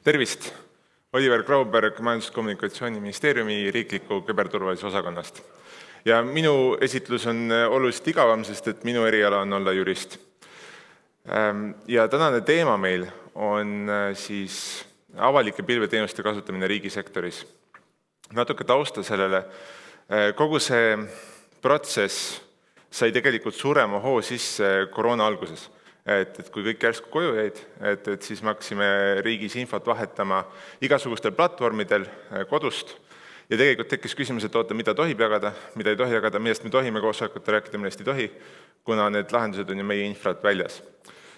Tervist! Oliver Grauberg Majandus-Kommunikatsiooniministeeriumi riikliku küberturvalisuse osakonnast. Ja minu esitlus on oluliselt igavam, sest et minu eriala on olla jurist. Ja tänane teema meil on siis avalike pilveteenuste kasutamine riigisektoris. Natuke tausta sellele. Kogu see protsess sai tegelikult suurema hoo sisse koroona alguses. Et kui kõik järsku koju jäid, siis me hakkasime riigis infot vahetama igasugustel platvormidel kodust. Ja tegelikult tekkis küsimus, et oota, mida tohib jagada, mida ei tohi jagada, millest me tohime koosolekut rääkida, millest ei tohi, kuna need lahendused on ju meie infrat väljas.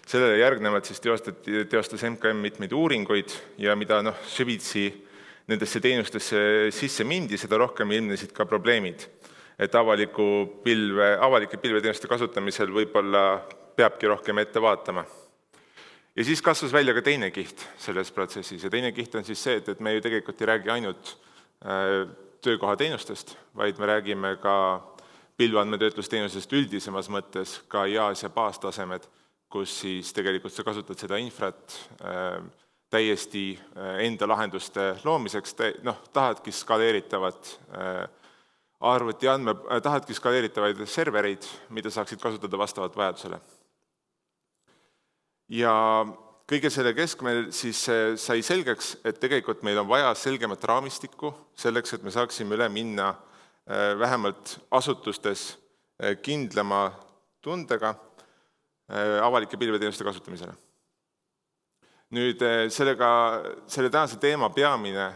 Sellele järgnevalt siis teostas MKM mitmeid uuringuid ja mida süvitsi nendesse teenustesse sisse mindi, seda rohkem ilmnesid ka probleemid. Et avalike pilveteenuste kasutamisel võib-olla peabki rohkem ette vaatama. Ja siis kasvas välja ka teine kiht selles protsessis. Ja teine kiht on siis see, et me ju tegelikult ei räägi ainult töökohateenustest, vaid me räägime ka pilveandmetöötlusteenusest üldisemas mõttes, ka IaaS ja baastasemed, kus siis tegelikult sa kasutad seda infrat täiesti enda lahenduste loomiseks, tahadki skaleeritavaid servereid, mida saaksid kasutada vastavalt vajadusele. Ja kõige selle keskmel siis sai selgeks, et tegelikult meil on vaja selgemat raamistikku selleks, et me saaksime üle minna vähemalt asutustes kindlama tundega avalike pilveteenuste kasutamisele. Nüüd selle tänase teema peamine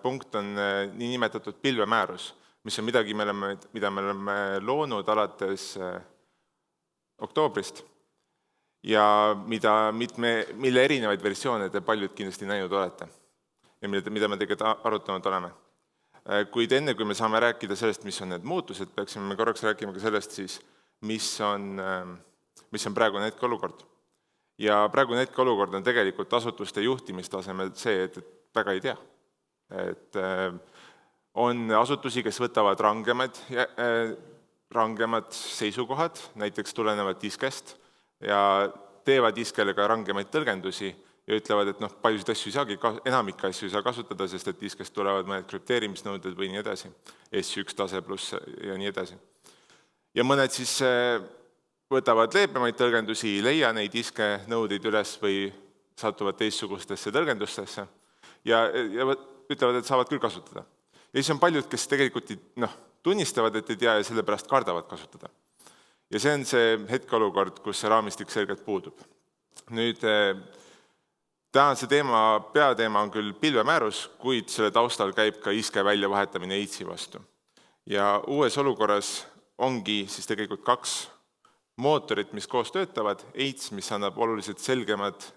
punkt on niinimetatud pilvemäärus, mis on midagi, mida me oleme loonud alates oktoobrist ja mille erinevaid versioone te paljud kindlasti näinud olete ja mida me tegelikult arutanud oleme. Kuid enne, kui me saame rääkida sellest, mis on need muutused, peaksime me korraks rääkima ka sellest, siis, mis on praegune hetkeolukord. Ja praegune hetkeolukord on tegelikult asutuste juhtimistasemel see, et väga ei tea. Et on asutusi, kes võtavad rangemad seisukohad, näiteks tulenevad iskest, ja teevad iskele ka rangemaid tõlgendusi ja ütlevad, et paljusid asju ei saagi, enamik asju ei saa kasutada, sest et iskest tulevad mõned krüpteerimisnõuded või nii edasi, S1 tase pluss ja nii edasi. Ja mõned siis võtavad leebemaid tõlgendusi, ei leia neid iske nõudeid üles või satuvad teistsugustesse tõlgendustesse ja ütlevad, et saavad küll kasutada. Ja siis on paljud, kes tegelikult tunnistavad, et ei tea ja sellepärast kardavad kasutada. Ja see on see hetkeolukord, kus see raamistik selgelt puudub. Nüüd, tänase peateema on küll pilvemäärus, kuid selle taustal käib ka iske väljavahetamine EITS-i vastu. Ja uues olukorras ongi siis tegelikult kaks mootorit, mis koos töötavad, EITS, mis annab oluliselt selgemad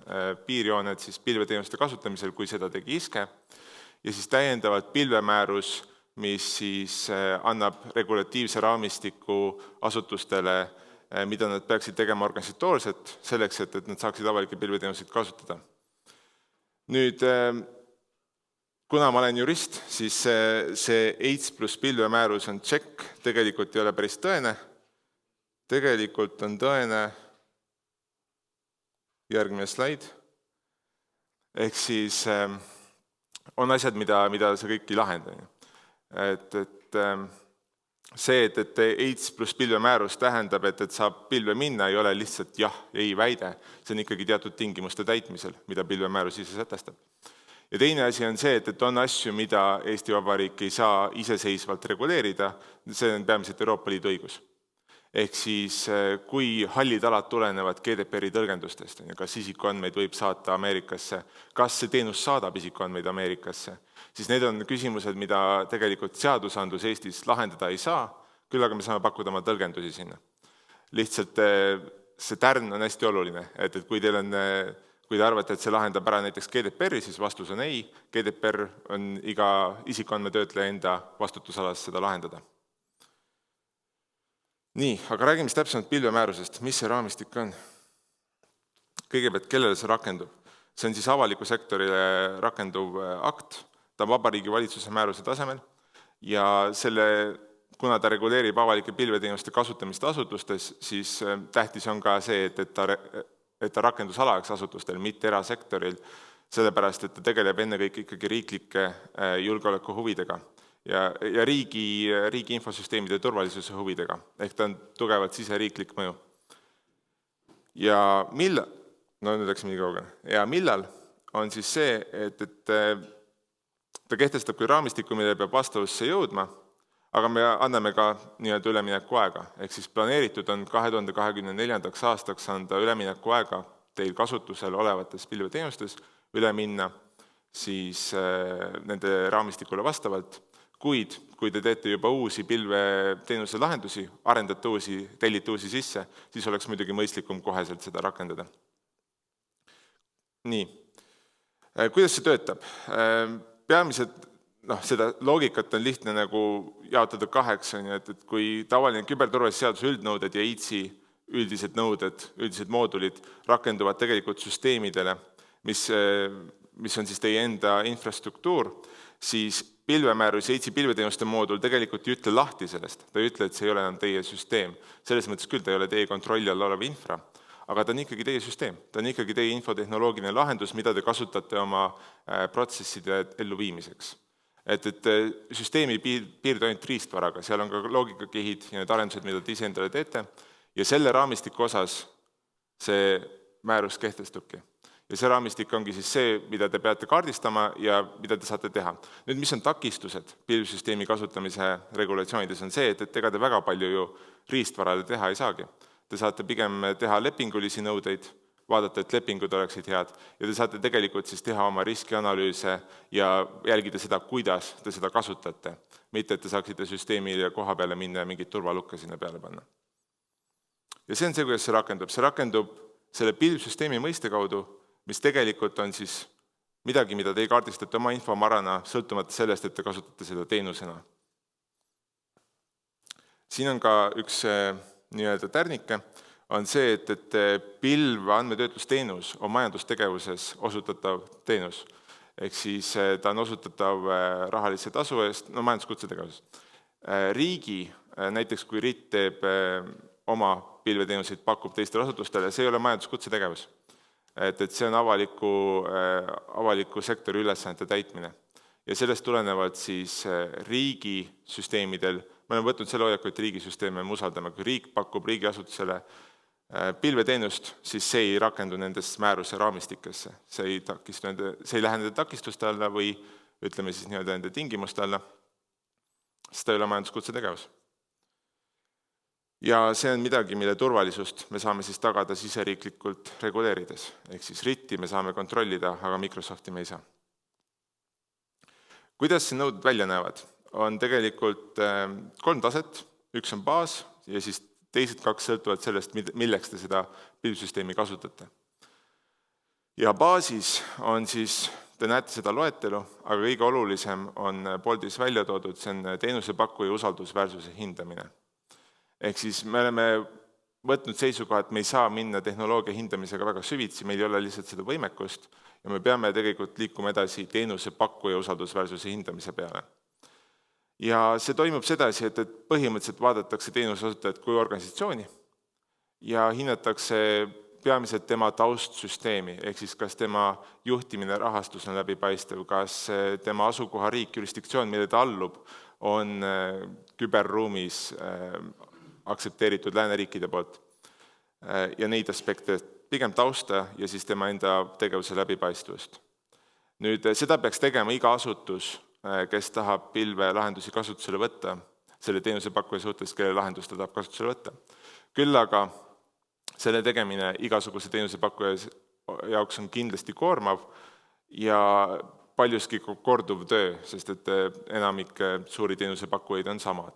piirjooned siis pilveteenuste kasutamisel, kui seda tegi iske, ja siis täiendavalt pilvemäärus, mis siis annab regulatiivse raamistiku asutustele, mida nad peaksid tegema organisatoorselt, selleks, et nad saaksid avalikke pilveteenuseid kasutada. Nüüd, kuna ma olen jurist, siis see EITS plus pilvemäärus on tšekk, tegelikult ei ole päris tõene. Tegelikult on tõene järgmine slaid. Ehk siis on asjad, mida see kõik ei lahenda. Et see, et EITS plus pilvemäärus tähendab, et saab pilve minna, ei ole lihtsalt jah, ei väide. See on ikkagi teatud tingimuste täitmisel, mida pilvemäärus ise sätestab. Ja teine asi on see, et on asju, mida Eesti Vabariik ei saa iseseisvalt reguleerida, see on peamiselt Euroopa Liidu õigus. Ehk siis, kui hallid alad tulenevad GDPR-i tõlgendustest, kas isikuandmeid võib saata Ameerikasse, kas see teenus saadab isikuandmeid Ameerikasse, siis need on küsimused, mida tegelikult seadusandlus Eestis lahendada ei saa, küll aga me saame pakkuda oma tõlgendusi sinna. Lihtsalt see tärn on hästi oluline, et kui te arvate, et see lahendab ära näiteks GDPR-i, siis vastus on ei, GDPR on iga isikuandmetöötleja enda vastutusalas seda lahendada. Nii, aga räägime täpsemalt pilvemäärusest, mis see raamistik on. Kõigepealt, kellele see rakendub? See on siis avaliku sektorile rakenduv akt, ta on Vabariigi Valitsuse määruse tasemel ja kuna ta reguleerib avalike pilveteenuste kasutamist asutustes, siis tähtis on ka see, et ta rakendusalaks asutustel, mitte erasektoril, sellepärast, et ta tegeleb ennekõike ikkagi riiklike julgeolekuhuvidega ja riigi infosüsteemide turvalisuse huvidega, ehk ta on tugevalt siseriiklik mõju. Ja nüüd läksime nii kaugele. Ja millal on siis see, et ta kehtestab kui raamistiku, mille peab vastavusse jõudma, aga me anname ka nii-öelda ülemineku aega. Ehk siis planeeritud on 2024. aastaks anda ülemineku aega teil kasutusel olevates pilveteenustes üle minna siis nende raamistikule vastavalt, kuid kui te teete juba uusi pilveteenuse lahendusi, arendate uusi, tellite uusi sisse, siis oleks muidugi mõistlikum koheselt seda rakendada. Nii, kuidas see töötab? Peamiselt, seda loogikat on lihtne nagu jaotada kaheks, et kui tavaline küberturvalisuse seaduse üldnõuded ja ITSI üldised nõuded, üldised moodulid rakenduvad tegelikult süsteemidele, mis on siis teie enda infrastruktuur, siis pilvemäärus ja ITSI pilveteenuste moodul tegelikult ei ütle lahti sellest. Ta ei ütle, et see ei ole enam teie süsteem. Selles mõttes küll ta ei ole teie kontrolli all olev infra, aga ta on ikkagi teie süsteem. Ta on ikkagi teie infotehnoloogiline lahendus, mida te kasutate oma protsesside elluviimiseks. Et süsteemi piirdu ainult riistvaraga, seal on ka loogikakihid ja need arendused, mida te ise endale teete, ja selle raamistiku osas see määrus kehtestubki. Ja see raamistik ongi siis see, mida te peate kaardistama ja mida te saate teha. Nüüd, mis on takistused pilvsüsteemi kasutamise regulatsioonides, on see, et ega te väga palju ju riistvarale teha ei saagi. Te saate pigem teha lepingulisi nõudeid, vaadata, et lepingud oleksid head, ja te saate tegelikult siis teha oma riskianalüüse ja jälgida seda, kuidas te seda kasutate, mitte et te saaksite süsteemile koha peale minna ja mingit turvalukke sinna peale panna. Ja see on see, kuidas see rakendub. See rakendub selle pilvsüsteemi mõiste kaudu, mis tegelikult on siis midagi, mida te kaardistate oma infomarana, sõltumata sellest, et te kasutate seda teenusena. Siin on ka üks nii-öelda tärnike, on see, et pilv andmetöötlusteenus on majandustegevuses osutatav teenus. Ehk siis ta on osutatav rahalise tasu eest, majanduskutsetegevuses. Riigi, näiteks kui RIT teeb oma pilveteenuseid, pakub teistele asutustele, see ei ole majanduskutsetegevus. Et see on avaliku sektori ülesannete täitmine. Ja sellest tulenevalt siis riigi süsteemidel, me oleme võtnud selle hoiaku, et riigisüsteeme me usaldame, kui riik pakub riigiasutusele pilveteenust, siis see ei rakendu nendest määruse raamistikesse. See ei lähe nende takistuste alla või ütleme siis nii-öelda nende tingimuste alla, sest ta ei ole majanduskutsetegevus. Ja see on midagi, mille turvalisust me saame siis tagada siseriiklikult reguleerides. Ehk siis RIT-i me saame kontrollida, aga Microsofti me ei saa. Kuidas see nõuded välja näevad? On tegelikult 3 taset, üks on baas ja siis teised 2 sõltuvad sellest, milleks te seda pilvsüsteemi kasutate. Ja baasis on siis, te näete seda loetelu, aga kõige olulisem on Boltis välja toodud, see on teenusepakkuja usaldusväärsuse hindamine. Ehk siis me oleme võtnud seisukoha, et me ei saa minna tehnoloogia hindamisega väga süvitsi, meil ei ole lihtsalt seda võimekust ja me peame tegelikult liikuma edasi teenusepakkuja usaldusväärsuse hindamise peale. Ja see toimub sedasi, et põhimõtteliselt vaadatakse teenuseosutajat kui organisatsiooni ja hinnatakse peamiselt tema taustsüsteemi, ehk siis kas tema juhtimine rahastus on läbipaistev, kas tema asukoha riik, jurisdiktsioon, mille ta allub, on küberruumis aktsepteeritud lääneriikide poolt ja neid aspekte, pigem tausta ja siis tema enda tegevuse läbipaistvust. Nüüd seda peaks tegema iga asutus, kes tahab pilvelahendusi kasutusele võtta, selle teenusepakkuja suhtes, kelle lahendust ta tahab kasutusele võtta. Küll aga selle tegemine igasuguse teenusepakkuja jaoks on kindlasti koormav ja paljuski korduv töö, sest et enamik suuri teenusepakkujaid on samad.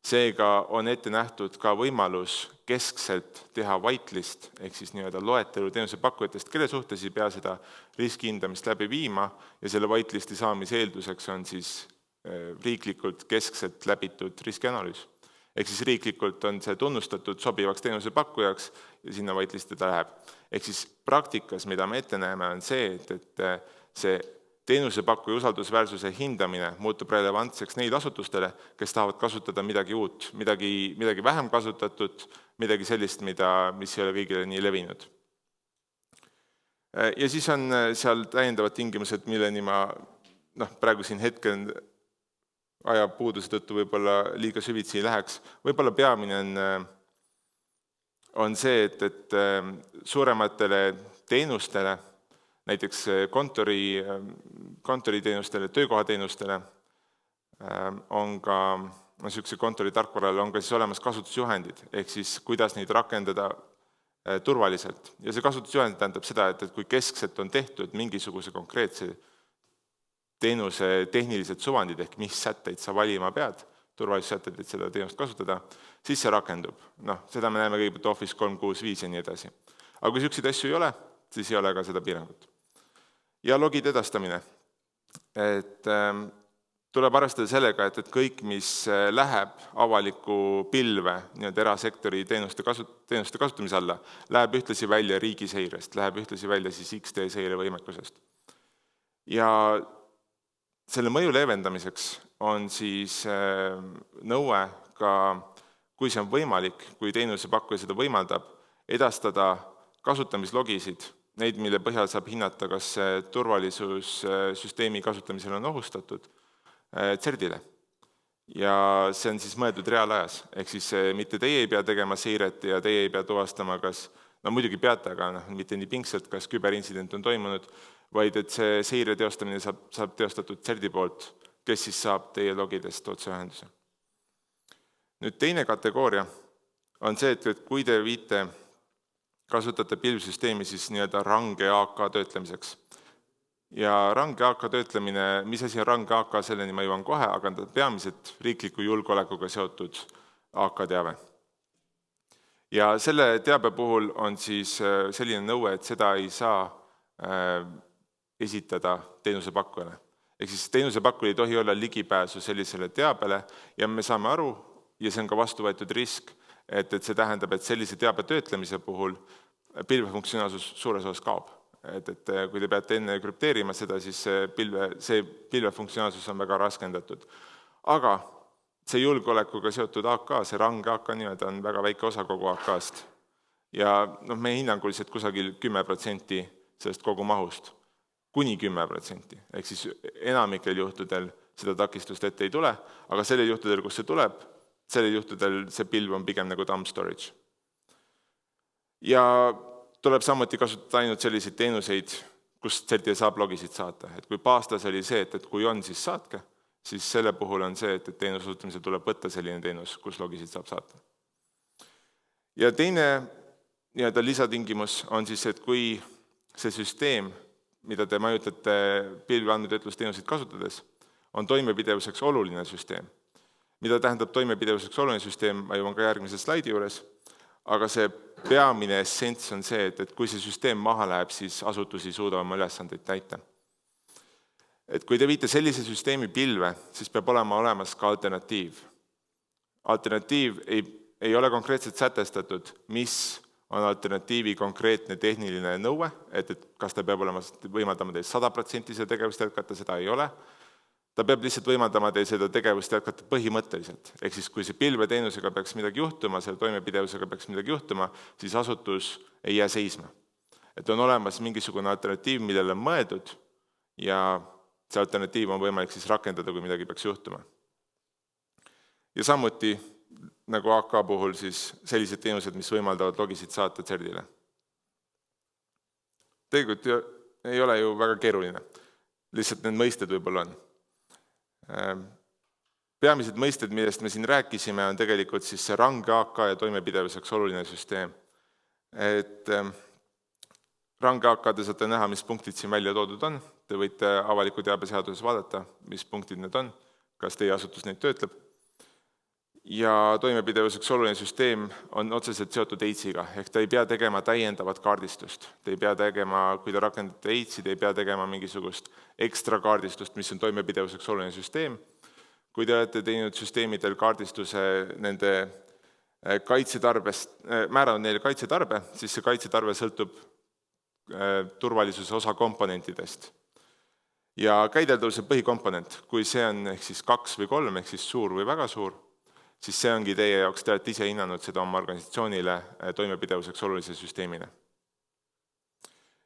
Seega on ette nähtud ka võimalus keskselt teha whitelist, ehk siis nii-öelda loetelu teenusepakkujatest, kelle suhtes ei pea seda riskihindamist läbi viima ja selle whitelisti saamise eelduseks on siis riiklikult keskselt läbitud riskianalüüs. Ehk siis riiklikult on see tunnustatud sobivaks teenusepakkujaks ja sinna whitelisti ta läheb. Ehk siis praktikas, mida me ette näeme, on see, et see teenusepakkuja usaldusväärsuse hindamine muutub relevantseks neid asutustele, kes tahavad kasutada midagi uut, midagi vähem kasutatud, midagi sellist, mis ei ole kõigile nii levinud. Ja siis on seal täiendavad tingimused, milleni ma praegu siin hetkel ajapuuduse tõttu võib-olla liiga süvitsi ei läheks. Võib-olla peamine on see, et suurematele teenustele, näiteks kontoriteenustele, töökohateenustele on ka niisuguse kontoritarkvarale on ka siis olemas kasutusjuhendid, ehk siis kuidas neid rakendada turvaliselt. Ja see kasutusjuhend tähendab seda, et kui keskselt on tehtud mingisuguse konkreetse teenuse tehnilised suvandid, ehk mis sätteid sa valima pead, turvalisussätteid, et seda teenust kasutada, siis see rakendub. Seda me näeme kõigepealt Office 365 ja nii edasi. Aga kui selliseid asju ei ole, siis ei ole ka seda piirangut. Ja logide edastamine. Tuleb arvestada sellega, et kõik, mis läheb avaliku pilve erasektori teenuste kasutamise alla, läheb ühtlasi välja riigiseirest, läheb ühtlasi välja siis XD seire võimekusest. Ja selle mõju leevendamiseks on siis nõue ka, kui see on võimalik, kui teenusepakkuja seda võimaldab, edastada kasutamislogisid, neid, mille põhjal saab hinnata, kas turvalisussüsteemi kasutamisel on ohustatud, CERDile. Ja see on siis mõeldud reaalajas, ehk siis mitte teie ei pea tegema seiret ja teie ei pea tuvastama, kas, muidugi peate, aga mitte nii pingsalt, kas küberintsident on toimunud, vaid et see seire teostamine saab teostatud CERDi poolt, kes siis saab teie logidest otseühenduse. Nüüd teine kategooria on see, et kui te kasutate pilvsüsteemi siis range AK töötlemiseks. Ja range AK töötlemine, mis asi on range AK, selleni ma jõuan kohe, aga peamiselt riikliku julgeolekuga seotud AK teave. Ja selle teabe puhul on siis selline nõue, et seda ei saa esitada teenusepakkujale. Ehk siis teenusepakkuja ei tohi olla ligipääsu sellisele teabele ja me saame aru, ja see on ka vastu võetud risk, et see tähendab, et sellise teabe töötlemise puhul pilvefunktsionaalsus suures osas kaob. Et kui te peate enne krüpteerima seda, siis see pilvefunktsionaalsus on väga raskendatud. Aga see julgeolekuga seotud AK, see range AK on väga väike osa kogu AK-st. Ja meie hinnanguliselt kusagil 10% sellest kogu mahust, kuni 10%. Ehk siis enamikel juhtudel seda takistust ette ei tule, aga sellel juhtudel, kus see tuleb, sellel juhtudel see pilv on pigem nagu thumb storage. Ja tuleb samuti kasutada ainult selliseid teenuseid, kus CERDile saab logisid saata. Et kui paastas oli see, et kui on, siis saatke, siis selle puhul on see, et teenuse osutamisel tuleb võtta selline teenus, kus logisid saab saata. Ja teine lisatingimus on siis, et kui see süsteem, mida te majutate pilveandmetöötlusteenuseid kasutades, on toimepidevuseks oluline süsteem. Mida tähendab toimepidevuseks oluline süsteem, ma jõuan ka järgmise slaidi juures, aga see peamine essents on see, et kui see süsteem maha läheb, siis asutusi ei suuda oma ülesandeid täita. Et kui te viite sellise süsteemi pilve, siis peab olema olemas ka alternatiiv. Alternatiiv ei ole konkreetselt sätestatud, mis on alternatiivi konkreetne tehniline nõue, et kas ta peab olema võimaldama teil 100% seda tegevust jätkata, seda ei ole. Ta peab lihtsalt võimaldama teil seda tegevust jätkata põhimõtteliselt. Ehk siis, kui see pilveteenusega peaks midagi juhtuma, selle toimepidevusega peaks midagi juhtuma, siis asutus ei jää seisma. Et on olemas mingisugune alternatiiv, millele on mõeldud ja see alternatiiv on võimalik siis rakendada, kui midagi peaks juhtuma. Ja samuti, nagu AK puhul, siis sellised teenused, mis võimaldavad logisid saata CERDile. Tegelikult ei ole ju väga keeruline. Lihtsalt need mõisted võib-olla on. Peamised mõisted, millest me siin rääkisime, on tegelikult siis see range AK ja toimepidevuseks oluline süsteem. Et range AK te saate näha, mis punktid siin välja toodud on. Te võite avaliku teabeseaduses vaadata, mis punktid need on, kas teie asutus neid töötleb. Ja toimepidevuseks oluline süsteem on otseselt seotud AIDS-iga, ehk ta ei pea tegema täiendavat kaardistust. Te ei pea tegema, kui te rakendate AIDS-i, te ei pea tegema mingisugust ekstra kaardistust, mis on toimepidevuseks oluline süsteem. Kui te olete teinud süsteemidel kaardistuse nende kaitsetarbest, määranud neile kaitsetarbe, siis see kaitsetarve sõltub turvalisuse osa komponentidest. Ja käideldavuse põhikomponent, kui see on ehk siis 2 või 3, ehk siis suur või väga suur, siis see ongi teie jaoks, te olete ise hinnanud seda oma organisatsioonile toimepidevuseks olulise süsteemile.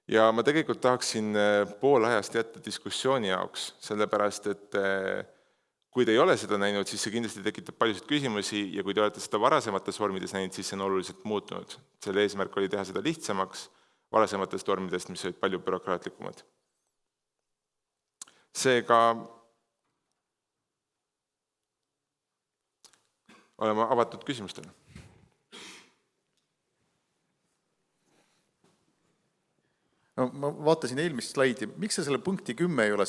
Ja ma tegelikult tahaksin pool ajast jätta diskussiooni jaoks, sellepärast et kui te ei ole seda näinud, siis see kindlasti tekitab paljusid küsimusi ja kui te olete seda varasemates vormides näinud, siis see on oluliselt muutunud. Selle eesmärk oli teha seda lihtsamaks varasematest vormidest, mis olid palju bürokraatlikumad. Seega oleme avatud küsimustele. No, ma vaatasin eelmist slaidi. Miks see selle punkti 10 ei ole,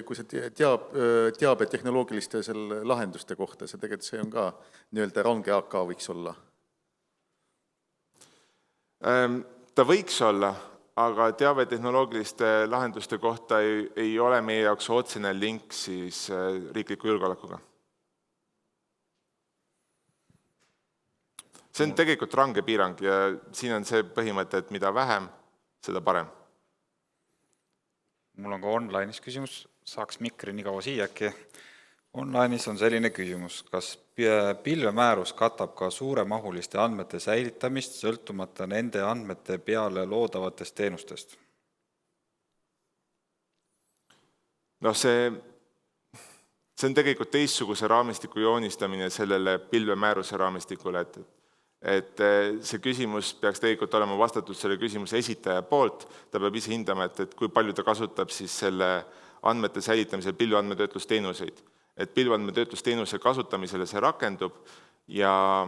kui see teabe tehnoloogiliste lahenduste kohta? See tegelikult see on ka nii-öelda range AK võiks olla. Ta võiks olla, aga teave tehnoloogiliste lahenduste kohta ei ole meie jaoks otsene link siis riikliku julgeolekuga. See on tegelikult range piirang ja siin on see põhimõte, et mida vähem, seda parem. Mul on ka online'is küsimus, saaks mikri nii kaua siia äkki. Online'is on selline küsimus, kas pilvemäärus katab ka suuremahuliste andmete säilitamist sõltumata nende andmete peale loodavatest teenustest? No see on tegelikult teistsuguse raamistiku joonistamine sellele pilvemääruse raamistikule, et see küsimus peaks tegelikult olema vastatud selle küsimuse esitaja poolt, ta peab ise hindama, et kui palju ta kasutab siis selle andmete säilitamisel pilveandmetöötlusteenuseid. Et pilveandmetöötlusteenuse kasutamisele see rakendub ja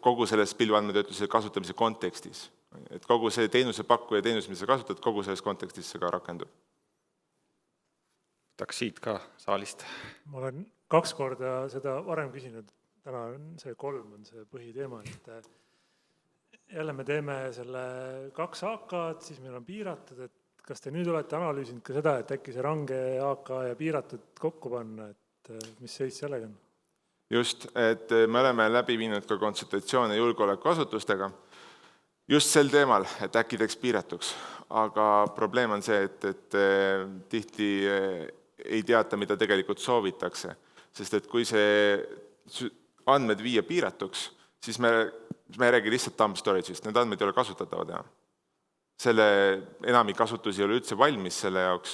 kogu selles pilveandmetöötluse kasutamise kontekstis. Et kogu see teenusepakkuja teenus, mis sa kasutad, kogu selles kontekstis see ka rakendub. Võtaks siit ka saalist. Ma olen 2 korda seda varem küsinud. Täna on see 3 on see põhiteema, et jälle me teeme selle 2 AK-d, siis meil on piiratud, et kas te nüüd olete analüüsinud ka seda, et äkki see range AK ja piiratud kokku panna, et mis seis sellega on? Just, et me oleme läbi viinud ka konsultatsioone julgeolekuasutustega just sel teemal, et äkki teeks piiratuks, aga probleem on see, et tihti ei teata, mida tegelikult soovitakse, sest et kui see andmed viia piiratuks, siis me ei räägi lihtsalt dump storage'ist, need andmed ei ole kasutatavad enam. Selle enamik asutusi ei ole üldse valmis selle jaoks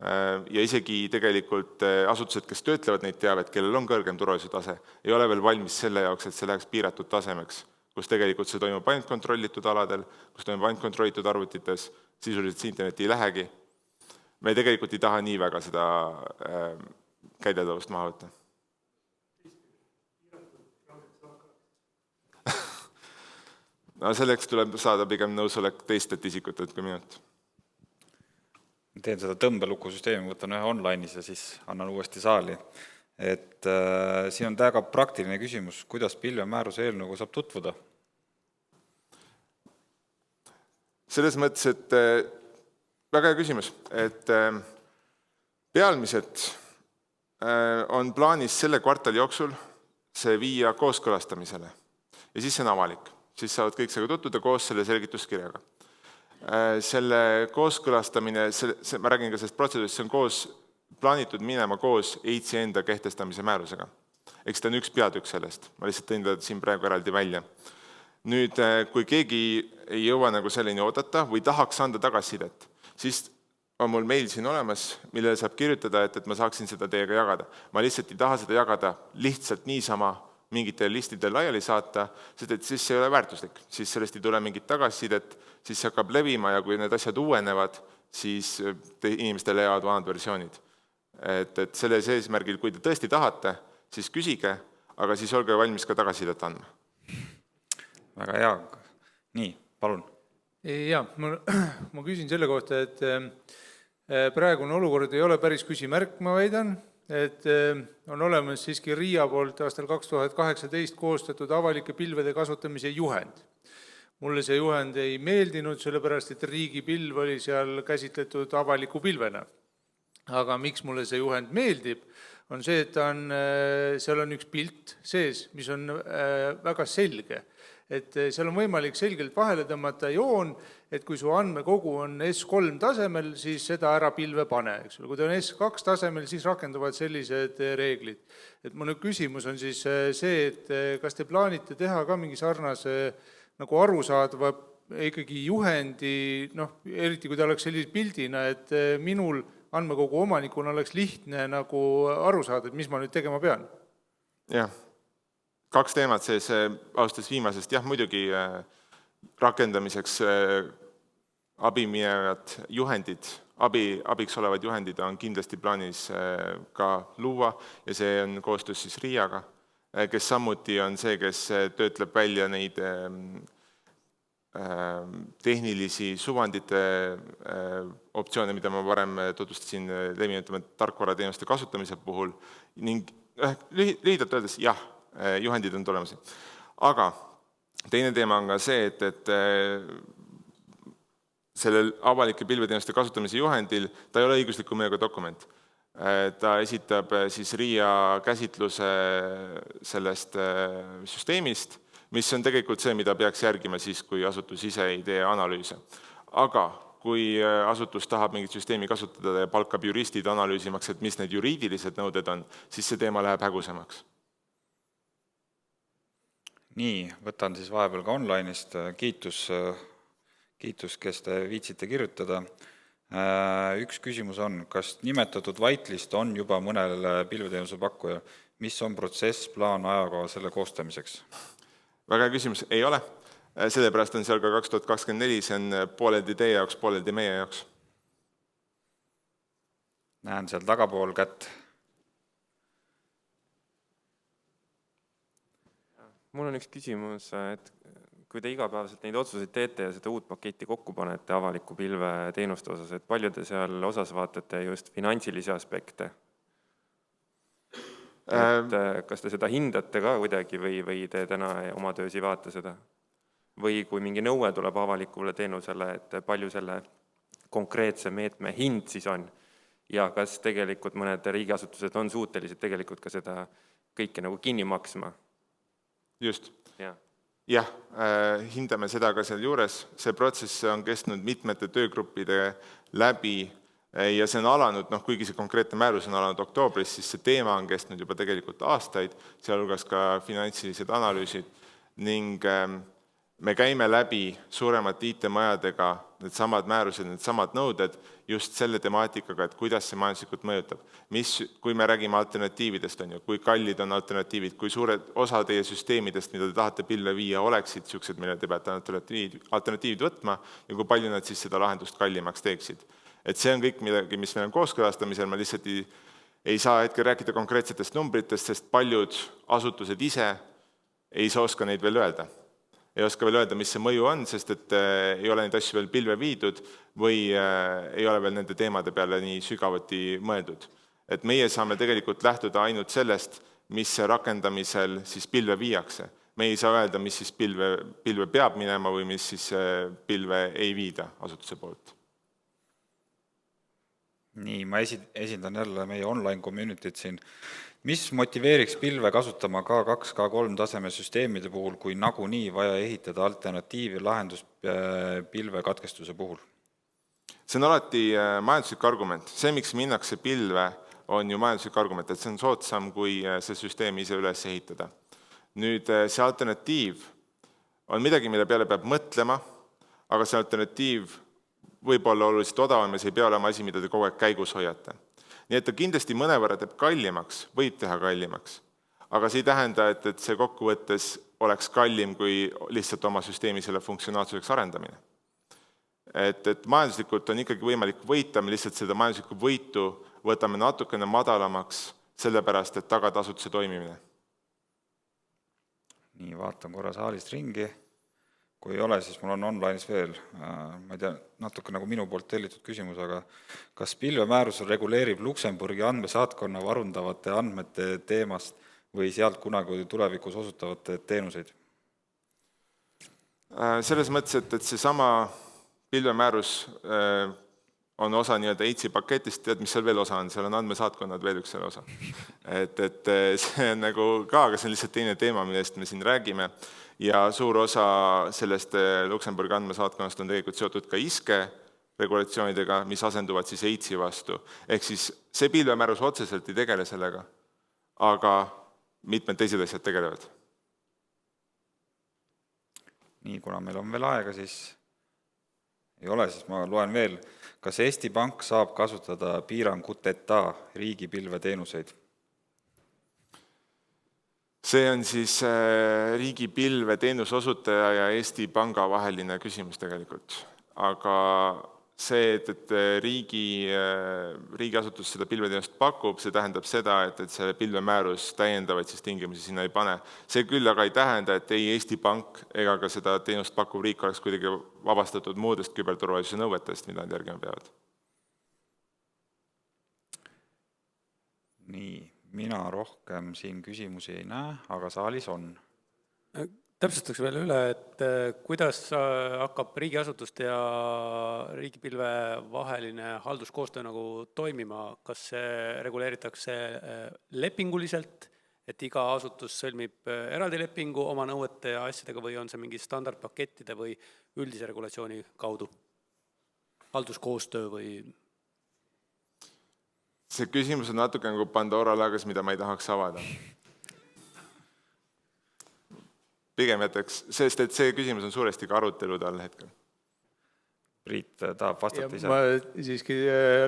ja isegi tegelikult asutused, kes töötlevad neid teavet, kellel on kõrgem turvalisuse tase, ei ole veel valmis selle jaoks, et see läheks piiratud tasemeks, kus tegelikult see toimub ainult kontrollitud aladel, kus toimub ainult kontrollitud arvutites, sisuliselt see interneti ei lähegi. Me tegelikult ei taha nii väga seda käideldavust maha võtta. No selleks tuleb saada pigem nõusolek teistelt isikutelt kui minult. Teen seda tõmbelukusüsteemi, võtan ühe online'is ja siis annan uuesti saali. Et siin on väga praktiline küsimus, kuidas pilvemääruse eelnõuga saab tutvuda? Selles mõttes, et väga hea küsimus, et pealmiselt on plaanis selle kvartali jooksul see viia kooskõlastamisele ja siis see on avalik. Siis saavad kõik sellega tutvuda koos selle selgituskirjaga. Selle kooskõlastamine, ma räägin ka sellest protseduurist, see on koos plaanitud minema koos EITS-i enda kehtestamise määrusega. Eks ta on üks peatükk sellest, ma lihtsalt tõin ta siin praegu eraldi välja. Nüüd, kui keegi ei jõua nagu selleni oodata või tahaks anda tagasisidet, siis on mul meil siin olemas, millele saab kirjutada, et ma saaksin seda teiega jagada. Ma lihtsalt ei taha seda jagada lihtsalt niisama mingitele listidele laiali saata, sest et siis see ei ole väärtuslik. Siis sellest ei tule mingit tagasisidet, siis see hakkab levima ja kui need asjad uuenevad, siis inimestele jäävad vanad versioonid. Et selles eesmärgil, kui te tõesti tahate, siis küsige, aga siis olge valmis ka tagasisidet andma. Väga hea. Nii, palun. Ja, ma küsin selle kohta, et praegune olukord ei ole päris küsimärk, ma väidan, et on olemas siiski RIA poolt aastal 2018 koostatud avalike pilvede kasutamise juhend. Mulle see juhend ei meeldinud, sellepärast et riigi pilv oli seal käsitletud avaliku pilvena. Aga miks mulle see juhend meeldib, on see, et seal on üks pilt sees, mis on väga selge. Et seal on võimalik selgelt vahele tõmmata joon, et kui su andmekogu on S3 tasemel, siis seda ära pilve pane. Kui ta on S2 tasemel, siis rakenduvad sellised reeglid. Et mu küsimus on siis see, et kas te plaanite teha ka mingi sarnase nagu arusaadava ikkagi juhendi, eriti kui ta oleks sellise pildina, et minul andmekogu omanikuna oleks lihtne nagu aru saada, et mis ma nüüd tegema pean. Jah, 2 teemat sees, alustas viimasest, jah, muidugi rakendamiseks abiminevad juhendid, abiks olevad juhendid on kindlasti plaanis ka luua ja see on koostöös siis RIA-ga, kes samuti on see, kes töötleb välja neid tehnilisi suvandite optsioone, mida ma varem tutvustasin levinutama tarkvarateenuste kasutamise puhul ning lühidalt öeldes jah, juhendid on tulemas. Aga teine teema on ka see, et sellel avalike pilveteenuste kasutamise juhendil ta ei ole õigusliku mõjuga dokument. Ta esitab siis RIA käsitluse sellest süsteemist, mis on tegelikult see, mida peaks järgima siis, kui asutus ise ei tee analüüse. Aga kui asutus tahab mingit süsteemi kasutada ja palkab juristid analüüsimaks, et mis need juriidilised nõuded on, siis see teema läheb hägusemaks. Nii, võtan siis vahepeal ka online'ist. Kiitus, kes te viitsite kirjutada. Üks küsimus on, kas nimetatud whitelist on juba mõnel pilveteenuse pakkuja? Mis on protsess, plaan, ajakava selle koostamiseks? Väga hea küsimus, ei ole. Sellepärast on seal ka 2024, see on pooleldi teie jaoks, pooleldi meie jaoks. Näen seal tagapool kätt. Mul on üks küsimus, et kui te igapäevaselt neid otsuseid teete ja seda uut paketti kokku panete avaliku pilve teenuste osas, et palju te seal osas vaatate just finantsilisi aspekte? Et kas te seda hindate ka kuidagi või te täna oma töös ei vaata seda? Või kui mingi nõue tuleb avalikule teenusele, et palju selle konkreetse meetme hind siis on? Ja kas tegelikult mõned riigiasutused on suutelised tegelikult ka seda kõike nagu kinni maksma? Just. Ja. Jah, hindame seda ka seal juures. See protsess on kestnud mitmete töögruppide läbi ja see on alanud, kuigi see konkreetne määrus on alanud oktoobris, siis see teema on kestnud juba tegelikult aastaid, sealhulgas ka finantsilised analüüsid ning me käime läbi suuremate IT-majadega needsamad määrused, needsamad nõuded just selle temaatikaga, et kuidas see majanduslikult mõjutab. Kui me räägime alternatiividest, kui kallid on alternatiivid, kui suured osa teie süsteemidest, mida te tahate pilve viia, oleksid niisugused, mille te peate alternatiivid võtma ja kui palju nad siis seda lahendust kallimaks teeksid. Et see on kõik midagi, mis meil on kooskõlastamisel, ma lihtsalt ei saa hetkel rääkida konkreetsetest numbritest, sest paljud asutused ise ei oska neid veel öelda. Ei oska veel öelda, mis see mõju on, sest et ei ole neid asju veel pilve viidud või ei ole veel nende teemade peale nii sügavuti mõeldud. Et meie saame tegelikult lähtuda ainult sellest, mis rakendamisel siis pilve viiakse. Me ei saa öelda, mis siis pilve peab minema või mis siis pilve ei viida asutuse poolt. Nii, ma esindan jälle meie online communityt siin. Mis motiveeriks pilve kasutama K2, K3 taseme süsteemide puhul, kui nagunii vaja ehitada alternatiivi lahendus pilve katkestuse puhul? See on alati majanduslik argument. See, miks minnakse pilve, on ju majanduslik argument, et see on soodsam, kui see süsteem ise üles ehitada. Nüüd see alternatiiv on midagi, mille peale peab mõtlema, aga see alternatiiv võib olla oluliselt odavam ja see ei pea olema asi, mida te kogu aeg käigus hoiate. Nii et ta kindlasti mõnevõrra teeb kallimaks, võib teha kallimaks, aga see ei tähenda, et see kokkuvõttes oleks kallim kui lihtsalt oma süsteemi selle funktsionaalsuseks arendamine. Et majanduslikult on ikkagi võimalik võita, me lihtsalt seda majanduslikku võitu võtame natukene madalamaks, sellepärast, et tagada asutuse toimimine. Nii, vaatan korra saalist ringi. Kui ei ole, siis mul on online'is veel, ma ei tea, natuke nagu minu poolt tellitud küsimus, aga kas pilvemäärus reguleerib Luksemburgi andmesaatkonna varundavate andmete teemast või sealt kunagi tulevikus osutavate teenuseid? Selles mõttes, et see sama pilvemäärus on osa nii-öelda EITSi paketist, tead, mis seal veel osa on, seal on andmesaatkonnad veel üks selle osa. Et see on nagu ka, aga see on lihtsalt teine teema, millest me siin räägime. Ja suur osa sellest Luksemburgi andmesaatkonnast on tegelikult seotud ka ISKE regulatsioonidega, mis asenduvad siis EITSi vastu. Ehk siis see pilvemäärus otseselt ei tegele sellega, aga mitmed teised asjad tegelevad. Nii, kuna meil on veel aega, siis Ei ole, siis ma loen veel. Kas Eesti Pank saab kasutada piiranguteta riigi pilveteenuseid? See on siis riigi pilveteenuse osutaja ja Eesti Panga vaheline küsimus tegelikult. Aga see, et riigiasutus seda pilveteenust pakub, see tähendab seda, et see pilvemäärus täiendavaid siis tingimusi sinna ei pane. See küll aga ei tähenda, et ei Eesti Pank ega ka seda teenust pakkuv riik oleks kuidagi vabastatud muudest küberturvalisuse nõuetest, mida nad järgima peavad. Nii, mina rohkem siin küsimusi ei näe, aga saalis on. Täpsustaks veel üle, et kuidas hakkab riigiasutuste ja riigipilve vaheline halduskoostöö nagu toimima, kas see reguleeritakse lepinguliselt, et iga asutus sõlmib eraldi lepingu oma nõuete ja asjadega või on see mingi standardpakettide või üldise regulatsiooni kaudu? Halduskoostöö või? See küsimus on natuke nagu Pandora laegas, mida ma ei tahaks avada. Pigem jätaks, sest et see küsimus on suuresti ka arutelude all hetkel. Priit tahab vastata ise. Ma siiski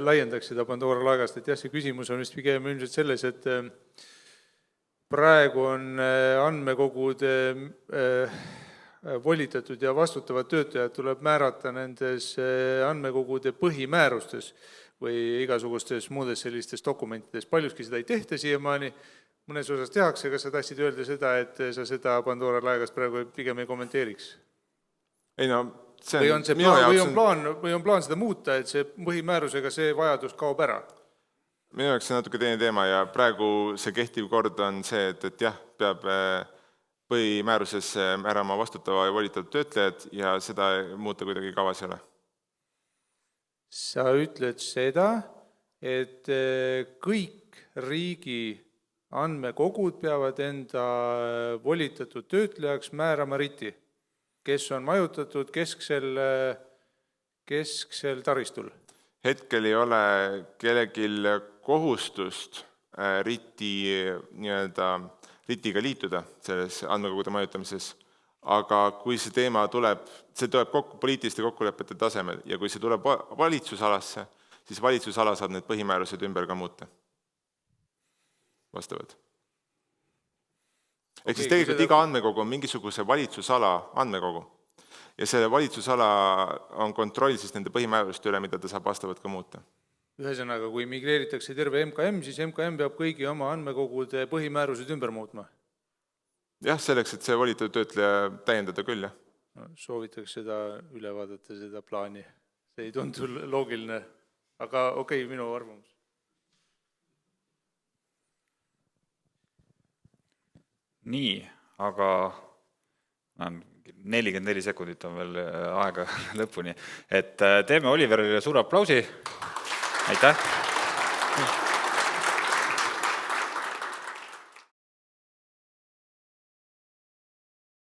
laiendaks seda Pandora laegast, et jah, see küsimus on vist pigem ilmselt selles, et praegu on andmekogude volitatud ja vastutavad töötajad tuleb määrata nendes andmekogude põhimäärustes või igasugustes muudes sellistes dokumentides. Paljuski seda ei tehta siiamaani, mõnes osas tehakse, kas sa tahtsid öelda seda, et sa seda Pandora laegast praegu pigem ei kommenteeriks? Ei no, see on plaan seda muuta, et see põhimäärusega see vajadus kaob ära? Minu jaoks see natuke teine teema ja praegu see kehtiv kord on see, et jah, peab põhimääruses määrama vastutava ja volitatud töötlejad ja seda muuta kuidagi kavas ei ole. Sa ütled seda, et kõik riigi andmekogud peavad enda volitatud töötlejaks määrama RIT-i, kes on majutatud kesksel taristul. Hetkel ei ole kellelgi kohustust RIT-iga liituda selles andmekogude majutamises, aga kui see teema tuleb poliitiliste kokkulepete tasemel ja kui see tuleb valitsusalasse, siis valitsusala saab need põhimäärused ümber ka muuta. Vastavad. Ehk siis tegelikult iga andmekogu on mingisuguse valitsusala andmekogu ja see valitsusala on kontroll siis nende põhimääruste üle, mida ta saab vastavalt ka muuta. Ühesõnaga, kui migreeritakse terve MKM, siis MKM peab kõigi oma andmekogude põhimäärused ümber muutma? Jah, selleks, et see volitatud töötleja täiendada küll, jah. Soovitaks seda üle vaadata, seda plaani. See ei tundu loogiline, aga okei, minu arvamus. Nii, aga 44 sekundit on veel aega lõpuni. Et teeme Oliverile suure aplausi. Aitäh!